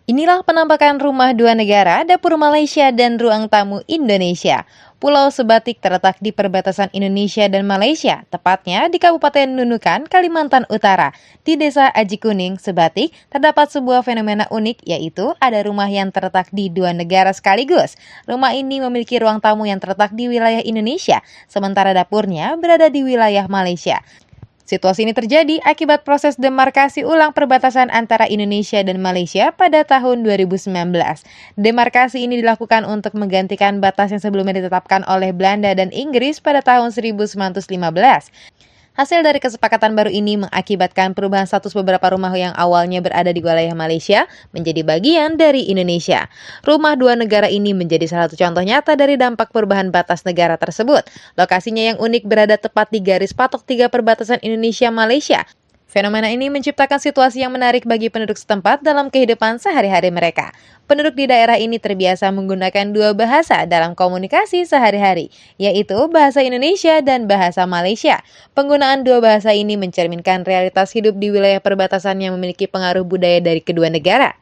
Inilah penampakan rumah dua negara, dapur Malaysia dan ruang tamu Indonesia. Pulau Sebatik terletak di perbatasan Indonesia dan Malaysia, tepatnya di Kabupaten Nunukan, Kalimantan Utara. Di Desa Aji Kuning, Sebatik, terdapat sebuah fenomena unik, yaitu ada rumah yang terletak di dua negara sekaligus. Rumah ini memiliki ruang tamu yang terletak di wilayah Indonesia, sementara dapurnya berada di wilayah Malaysia. Situasi ini terjadi akibat proses demarkasi ulang perbatasan antara Indonesia dan Malaysia pada tahun 2019. Demarkasi ini dilakukan untuk menggantikan batas yang sebelumnya ditetapkan oleh Belanda dan Inggris pada tahun 1915. Hasil dari kesepakatan baru ini mengakibatkan perubahan status beberapa rumah yang awalnya berada di wilayah Malaysia menjadi bagian dari Indonesia. Rumah dua negara ini menjadi salah satu contoh nyata dari dampak perubahan batas negara tersebut. Lokasinya yang unik berada tepat di garis patok 3 perbatasan Indonesia-Malaysia. Fenomena ini menciptakan situasi yang menarik bagi penduduk setempat dalam kehidupan sehari-hari mereka. Penduduk di daerah ini terbiasa menggunakan dua bahasa dalam komunikasi sehari-hari, yaitu bahasa Indonesia dan bahasa Malaysia. Penggunaan dua bahasa ini mencerminkan realitas hidup di wilayah perbatasan yang memiliki pengaruh budaya dari kedua negara.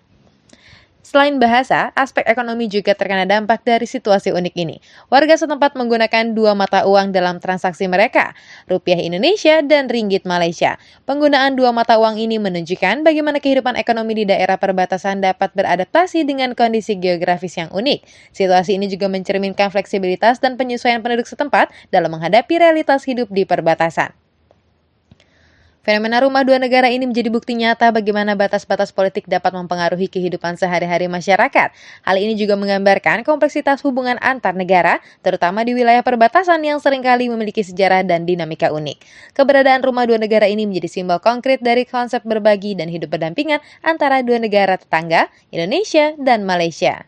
Selain bahasa, aspek ekonomi juga terkena dampak dari situasi unik ini. Warga setempat menggunakan dua mata uang dalam transaksi mereka, rupiah Indonesia dan ringgit Malaysia. Penggunaan dua mata uang ini menunjukkan bagaimana kehidupan ekonomi di daerah perbatasan dapat beradaptasi dengan kondisi geografis yang unik. Situasi ini juga mencerminkan fleksibilitas dan penyesuaian penduduk setempat dalam menghadapi realitas hidup di perbatasan. Fenomena rumah dua negara ini menjadi bukti nyata bagaimana batas-batas politik dapat mempengaruhi kehidupan sehari-hari masyarakat. Hal ini juga menggambarkan kompleksitas hubungan antar negara, terutama di wilayah perbatasan yang seringkali memiliki sejarah dan dinamika unik. Keberadaan rumah dua negara ini menjadi simbol konkret dari konsep berbagi dan hidup berdampingan antara dua negara tetangga, Indonesia dan Malaysia.